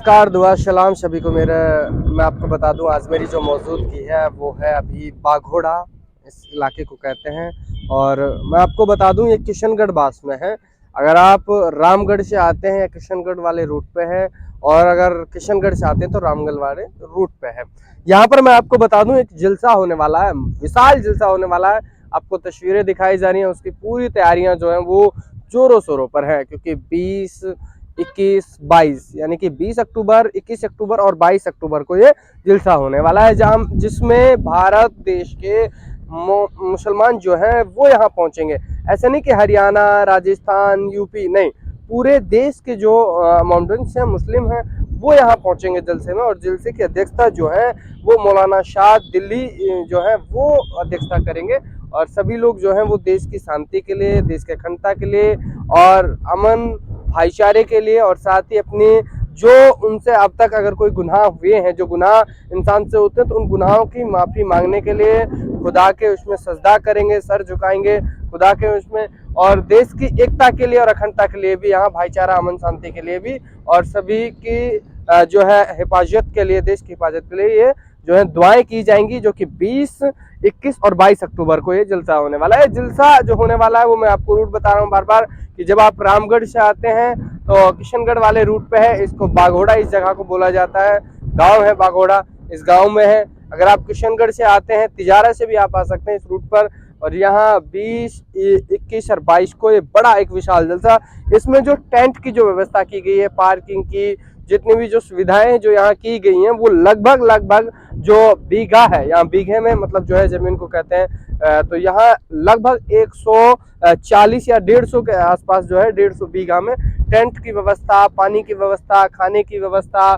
नमस्कार, दुआ सलाम सभी को मेरा। मैं आपको बता दूं आज मेरी जो मौजूदगी है वो है अभी बाघोड़ा, इस इलाके को कहते हैं। और मैं आपको बता दूं ये किशनगढ़ पास में है। अगर आप रामगढ़ से आते हैं या किशनगढ़ वाले रूट पे है, और अगर किशनगढ़ से आते हैं तो रामगढ़ वाले रूट पे है। यहाँ पर मैं आपको बता दूं एक जलसा होने वाला है, विशाल जलसा होने वाला है। आपको तस्वीरें दिखाई जा रही हैं, उसकी पूरी तैयारियां जो हैं वो जोरों शोरों पर है, क्योंकि 20, 21, 22 यानी कि 20 अक्टूबर, 21 अक्टूबर और 22 अक्टूबर को ये जलसा होने वाला है, जहाँ जिसमें भारत देश के मुसलमान जो हैं वो यहाँ पहुंचेंगे। ऐसे नहीं कि हरियाणा, राजस्थान, यूपी, नहीं, पूरे देश के जो माउंटेन्स हैं, मुस्लिम हैं, वो यहाँ पहुंचेंगे जलसे में। और जलसे की अध्यक्षता जो है वो मौलाना शाद दिल्ली जो है वो अध्यक्षता करेंगे। और सभी लोग जो हैं वो देश की शांति के लिए, देश के अखंडता के लिए और अमन भाईचारे के लिए, और साथ ही अपनी जो उनसे अब तक अगर कोई गुनाह हुए हैं, जो गुनाह इंसान से होते हैं, तो उन गुनाहों की माफ़ी मांगने के लिए खुदा के उसमें सजदा करेंगे, सर झुकाएंगे खुदा के उसमें। और देश की एकता के लिए और अखंडता के लिए भी, यहाँ भाईचारा अमन शांति के लिए भी, और सभी की जो है हिफाजत के लिए, देश की हिफाजत के लिए ये जो है दुआएं की जाएंगी, जो कि 20, 21 और 22 अक्टूबर को ये जलसा होने वाला है। जलसा जो होने वाला है वो मैं आपको रूट बता रहा हूँ बार बार, कि जब आप रामगढ़ से आते हैं तो किशनगढ़ वाले रूट पे है। इसको बाघोड़ा इस जगह को बोला जाता है, गांव है बाघोड़ा, इस गांव में है। अगर आप किशनगढ़ से आते हैं, तिजारा से भी आप आ सकते हैं इस रूट पर। और यहाँ 20, 21 और 22 को ये बड़ा एक विशाल जलसा, इसमें जो टेंट की जो व्यवस्था की गई है, पार्किंग की जितनी भी जो सुविधाएं जो यहाँ की गई हैं, वो लगभग जो बीघा है, यहाँ बीघे में मतलब जो है जमीन को कहते हैं, तो यहाँ लगभग 140 या 150 के आसपास जो है 150 बीघा में टेंट की व्यवस्था, पानी की व्यवस्था, खाने की व्यवस्था,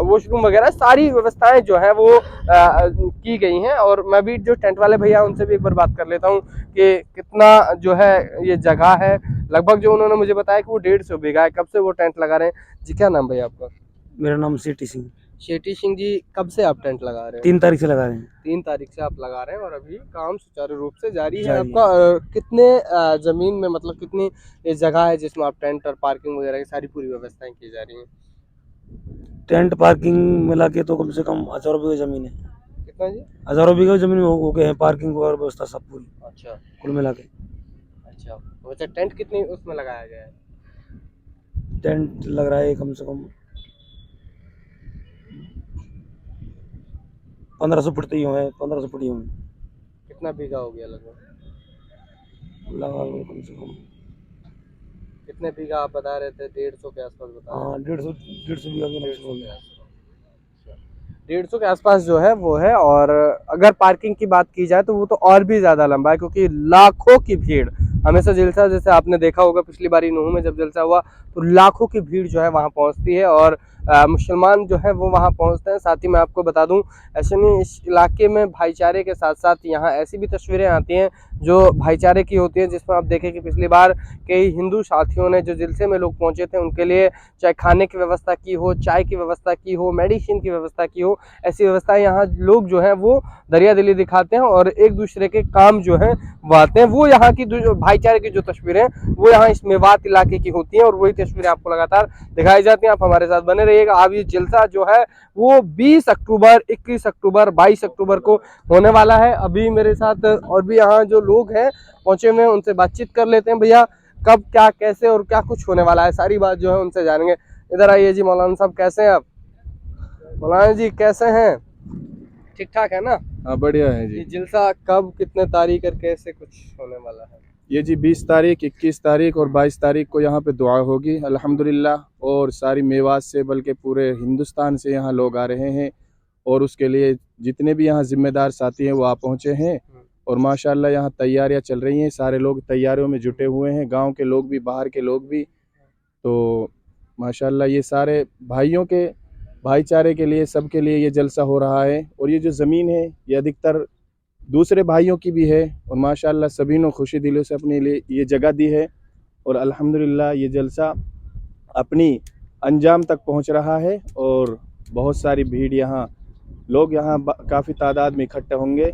वॉशरूम वगैरह सारी व्यवस्थाएं जो है वो की गई हैं। और मैं भी जो टेंट वाले भैया उनसे भी एक बार बात कर लेता हूँ कि कितना जो है ये जगह है। लगभग जो उन्होंने मुझे बताया कि वो 150 बीघा है। कब से वो टेंट लगा रहे हैं जी? क्या नाम भैया आपका? मेरा नाम सिटी सिंह। शेटी सिंह जी, कब से आप टेंट लगा रहे हैं? 3 तारीख से लगा रहे हैं। 3 तारीख से आप लगा रहे हैं, और अभी काम सुचारू रूप से जारी है जारी आपका। कितने जमीन में, मतलब कितनी ये जगह है जिसमें आप टेंट और पार्किंग वगैरह की सारी पूरी व्यवस्थाएं की जा रही हैं? टेंट पार्किंग मिला के तो कम से कम हजारों बीघा जमीन है। कितना जी? हजारों बीघा जमीन में हो गए हैं, पार्किंग और व्यवस्था सब पूरी अच्छा कुल मिला के। अच्छा। वैसे टेंट कितनी उसमें लगाया गया है? टेंट लग रहा है कम से कम 1500 फुट ही हुए, 1500 फुट ही हुए कितना बीघा हो गया लगभग? लगा लो कम से कम। कितने बीघा आप बता रहे थे? 150 के आसपास बता रहे हाँ, थे। 150 बीघा के 150 लगभग के है। आसपास। 150 के आसपास जो है वो है। और अगर पार्किंग की बात की जाए तो वो तो और भी ज़्यादा लंबा है, क्योंकि लाखों की भीड़ हमेशा जलसा, जैसे आपने देखा होगा पिछली बारी नूह में जब जलसा हुआ तो लाखों की भीड़ जो है वहाँ पहुँचती है, और मुसलमान जो है वो वहाँ पहुँचते हैं। साथ ही मैं आपको बता दूँ, ऐसे नहीं, इस इलाके में भाईचारे के साथ साथ यहाँ ऐसी भी तस्वीरें आती हैं जो भाईचारे की होती हैं, जिसमें आप देखें कि पिछली बार कई हिंदू साथियों ने जो जलसे में लोग पहुँचे थे उनके लिए चाहे खाने की व्यवस्था की हो, चाय की व्यवस्था की हो, मेडिसिन की व्यवस्था की हो, ऐसी व्यवस्था यहाँ लोग जो है वो दरिया दिली दिखाते हैं और एक दूसरे के काम जो है वो आते हैं। वो यहाँ की भाईचारे की जो तस्वीरें वो यहाँ इस मेवात इलाके की होती हैं, और वही तस्वीरें आपको लगातार दिखाई जाती हैं। आप हमारे साथ बने रहिएगा। अब ये जलसा जो है वो 20 अक्टूबर, 21 अक्टूबर, 22 अक्टूबर को होने वाला है। अभी मेरे साथ और भी यहाँ जो लोग हैं पहुंचे हुए हैं, उनसे बातचीत कर लेते हैं। भैया, कब, क्या, कैसे और क्या कुछ होने वाला है, सारी बात जो है उनसे जानेंगे। इधर आइए जी। मौलाना साहब कैसे हैं आप? मौलाना जी कैसे हैं? ठीक ठाक है ना? हाँ, बढ़िया है ये जी। जलसा कब, कितने तारीख और कैसे कुछ होने वाला है? ये जी 20 तारीख, 21 तारीख और 22 तारीख को यहाँ पे दुआ होगी अल्हम्दुलिल्लाह। और सारी मेवात से बल्कि पूरे हिंदुस्तान से यहाँ लोग आ रहे हैं, और उसके लिए जितने भी यहाँ जिम्मेदार साथी हैं वो आ पहुँचे हैं। और माशाल्लाह यहाँ तैयारियाँ चल रही हैं, सारे लोग तैयारियों में जुटे हुए हैं, गांव के लोग भी, बाहर के लोग भी। तो माशाल्लाह ये सारे भाइयों के भाईचारे के लिए, सबके लिए ये जलसा हो रहा है। और ये जो ज़मीन है ये अधिकतर दूसरे भाइयों की भी है, और माशाल्लाह सभी ने खुशी दिलों से अपने लिए ये जगह दी है। और अल्हम्दुलिल्लाह ये जलसा अपनी अंजाम तक पहुंच रहा है, और बहुत सारी भीड़ यहाँ, लोग यहाँ काफ़ी तादाद में इकट्ठे होंगे।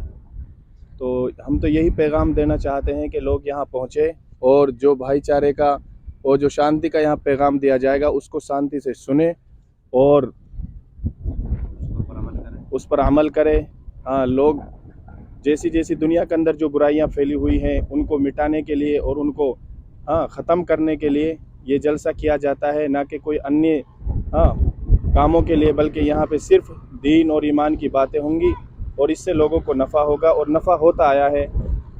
तो हम तो यही पैगाम देना चाहते हैं कि लोग यहाँ पहुँचे, और जो भाईचारे का और जो शांति का यहाँ पैगाम दिया जाएगा उसको शांति से सुने, और उस पर अमल करें। हाँ, लोग जैसी जैसी दुनिया के अंदर जो बुराइयां फैली हुई हैं उनको मिटाने के लिए और उनको ख़त्म करने के लिए ये जलसा किया जाता है, ना कि कोई अन्य कामों के लिए, बल्कि यहाँ पे सिर्फ दीन और ईमान की बातें होंगी और इससे लोगों को नफ़ा होगा और नफ़ा होता आया है।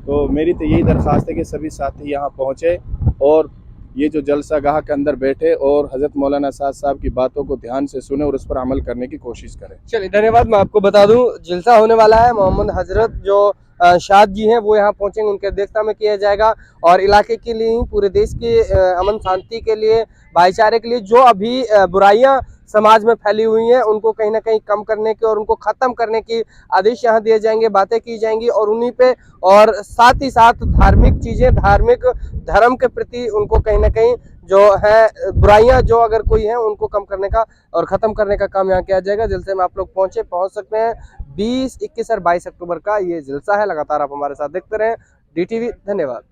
तो मेरी तो यही दरख्वास्त है कि सभी साथी यहाँ पहुँचे और ये जो जलसा गाह के अंदर बैठे और हज़रत मौलाना साद साहब की बातों को ध्यान से सुने और उस पर अमल करने की कोशिश करें। चलिए धन्यवाद। मैं आपको बता दूं जलसा होने वाला है, मोहम्मद हजरत जो शाद जी हैं वो यहाँ पहुंचेंगे, उनके अध्यक्षता में किया जाएगा और इलाके के लिए ही, पूरे देश के अमन शांति के लिए, भाईचारे के लिए जो अभी बुराइयां समाज में फैली हुई हैं उनको कहीं ना कहीं कम करने के और उनको खत्म करने की आदेश यहाँ दिए जाएंगे, बातें की जाएंगी और उन्हीं पे, और साथ ही साथ धार्मिक चीजें, धार्मिक धर्म के प्रति उनको कहीं ना कहीं जो है बुराइयां जो अगर कोई है उनको कम करने का और खत्म करने का काम यहाँ किया जाएगा। जलसे में आप लोग पहुंच सकते हैं। 20, 21 और 22 अक्टूबर का ये जलसा है। लगातार आप हमारे साथ देखते रहें DTV। धन्यवाद।